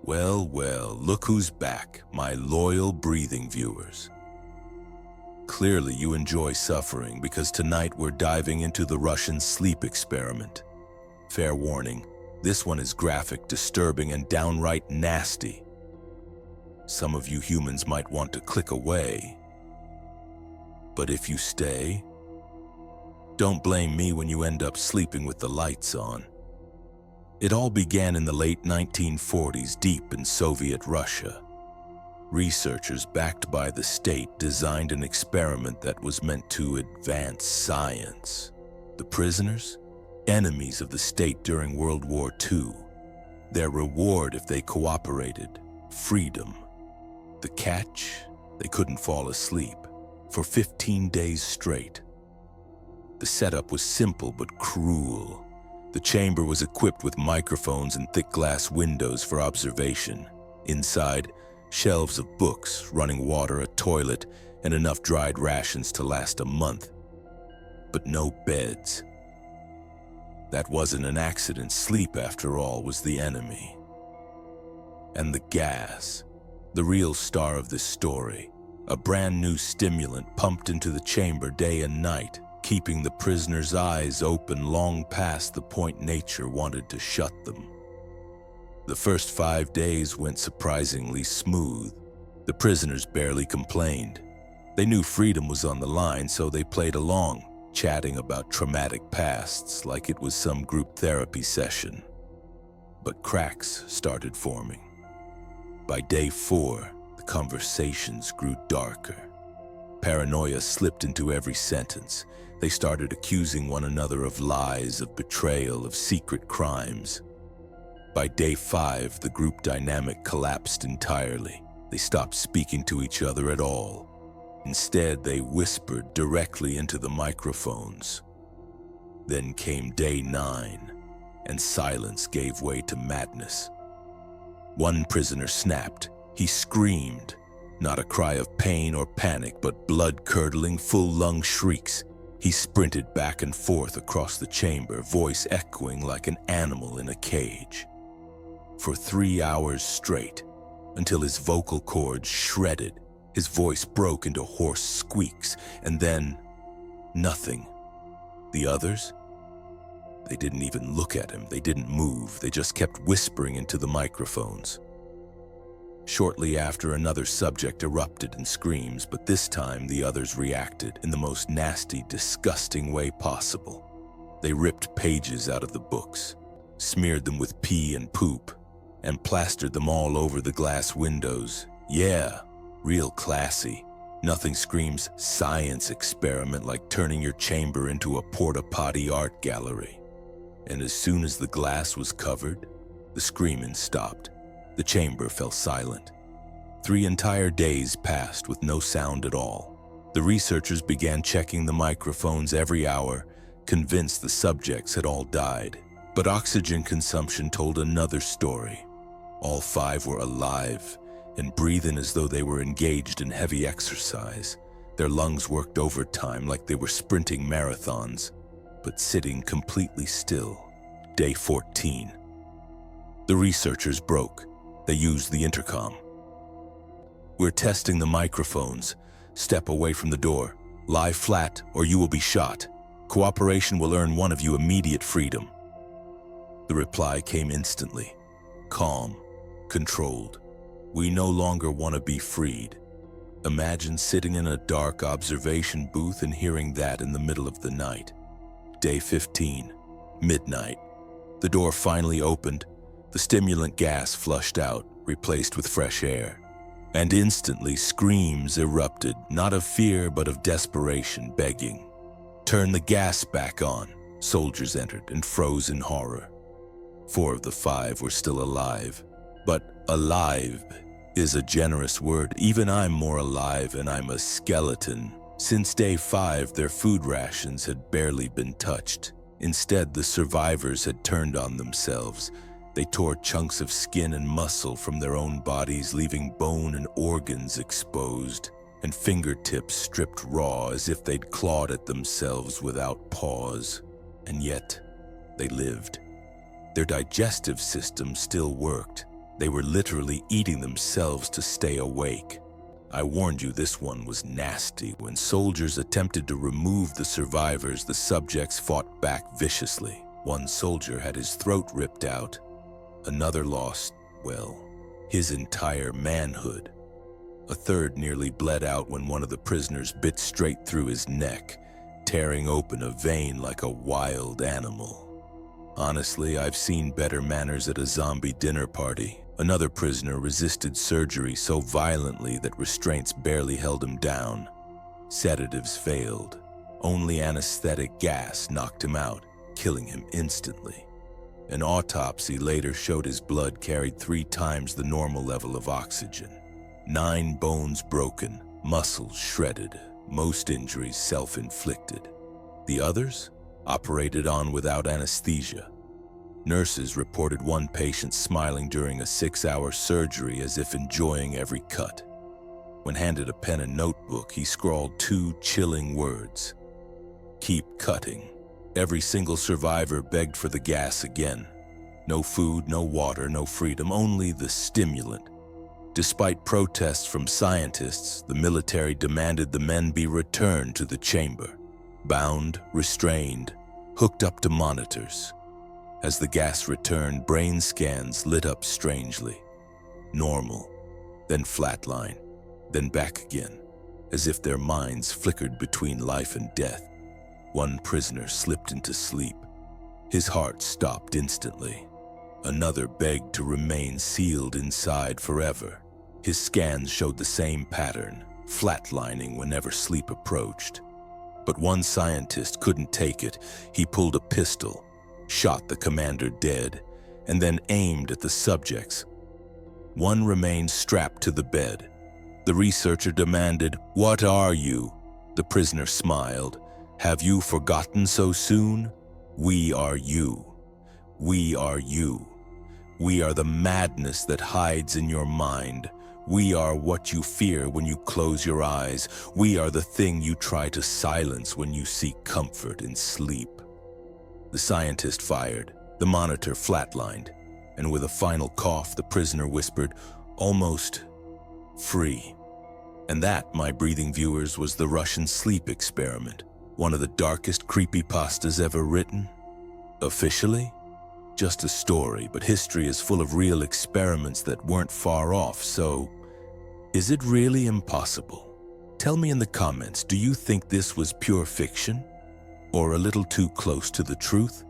Well, well, look who's back, my loyal breathing viewers. Clearly you enjoy suffering because tonight we're diving into the Russian sleep experiment. Fair warning, this one is graphic, disturbing, and downright nasty. Some of you humans might want to click away. But if you stay, don't blame me when you end up sleeping with the lights on. It all began in the late 1940s, deep in Soviet Russia. Researchers backed by the state designed an experiment that was meant to advance science. The prisoners? Enemies of the state during World War II. Their reward if they cooperated? Freedom. The catch? They couldn't fall asleep for 15 days straight. The setup was simple but cruel. The chamber was equipped with microphones and thick glass windows for observation. Inside, shelves of books, running water, a toilet, and enough dried rations to last a month. But no beds. That wasn't an accident. Sleep, after all, was the enemy. And the gas, the real star of this story, a brand new stimulant pumped into the chamber day and night, keeping the prisoners' eyes open long past the point nature wanted to shut them. The first 5 days went surprisingly smooth. The prisoners barely complained. They knew freedom was on the line, so they played along, chatting about traumatic pasts like it was some group therapy session. But cracks started forming. By day 4, the conversations grew darker. Paranoia slipped into every sentence. They started accusing one another of lies, of betrayal, of secret crimes. By day 5, the group dynamic collapsed entirely. They stopped speaking to each other at all. Instead, they whispered directly into the microphones. Then came day 9, and silence gave way to madness. One prisoner snapped. He screamed. Not a cry of pain or panic, but blood-curdling, full-lung shrieks. He sprinted back and forth across the chamber, voice echoing like an animal in a cage. For 3 hours straight, until his vocal cords shredded, his voice broke into hoarse squeaks, and then nothing. The others? They didn't even look at him. They didn't move. They just kept whispering into the microphones. Shortly after, another subject erupted in screams, but this time the others reacted in the most nasty, disgusting way possible. They ripped pages out of the books, smeared them with pee and poop, and plastered them all over the glass windows. Yeah, real classy. Nothing screams science experiment like turning your chamber into a porta-potty art gallery. And as soon as the glass was covered, the screaming stopped. The chamber fell silent. 3 entire days passed with no sound at all. The researchers began checking the microphones every hour, convinced the subjects had all died. But oxygen consumption told another story. All 5 were alive and breathing as though they were engaged in heavy exercise. Their lungs worked overtime like they were sprinting marathons, but sitting completely still. Day 14. The researchers broke. They used the intercom. "We're testing the microphones. Step away from the door. Lie flat or you will be shot. Cooperation will earn one of you immediate freedom." The reply came instantly. Calm, controlled. "We no longer want to be freed." Imagine sitting in a dark observation booth and hearing that in the middle of the night. Day 15, midnight. The door finally opened. The stimulant gas flushed out, replaced with fresh air. And instantly screams erupted, not of fear but of desperation, begging. "Turn the gas back on." Soldiers entered and froze in horror. 4 of the 5 were still alive. But alive is a generous word. Even I'm more alive, and I'm a skeleton. Since day 5, their food rations had barely been touched. Instead, the survivors had turned on themselves. They tore chunks of skin and muscle from their own bodies, leaving bone and organs exposed, and fingertips stripped raw as if they'd clawed at themselves without pause. And yet, they lived. Their digestive system still worked. They were literally eating themselves to stay awake. I warned you this one was nasty. When soldiers attempted to remove the survivors, the subjects fought back viciously. One soldier had his throat ripped out. Another lost, well, his entire manhood. A third nearly bled out when one of the prisoners bit straight through his neck, tearing open a vein like a wild animal. Honestly, I've seen better manners at a zombie dinner party. Another prisoner resisted surgery so violently that restraints barely held him down. Sedatives failed. Only anesthetic gas knocked him out, killing him instantly. An autopsy later showed his blood carried 3 times the normal level of oxygen. 9 bones broken, muscles shredded, most injuries self-inflicted. The others operated on without anesthesia. Nurses reported one patient smiling during a 6-hour surgery as if enjoying every cut. When handed a pen and notebook, he scrawled 2 chilling words: "Keep cutting." Every single survivor begged for the gas again. No food, no water, no freedom, only the stimulant. Despite protests from scientists, the military demanded the men be returned to the chamber, bound, restrained, hooked up to monitors. As the gas returned, brain scans lit up strangely. Normal, then flatline, then back again, as if their minds flickered between life and death. One prisoner slipped into sleep. His heart stopped instantly. Another begged to remain sealed inside forever. His scans showed the same pattern, flatlining whenever sleep approached. But one scientist couldn't take it. He pulled a pistol, shot the commander dead, and then aimed at the subjects. One remained strapped to the bed. The researcher demanded, "What are you?" The prisoner smiled. "Have you forgotten so soon? We are you. We are you. We are the madness that hides in your mind. We are what you fear when you close your eyes. We are the thing you try to silence when you seek comfort in sleep." The scientist fired. The monitor flatlined, and with a final cough, the prisoner whispered, "Almost free." And that, my breathing viewers, was the Russian sleep experiment, one of the darkest creepypastas ever written. Officially, just a story, but history is full of real experiments that weren't far off, so is it really impossible? Tell me in the comments, do you think this was pure fiction? Or a little too close to the truth?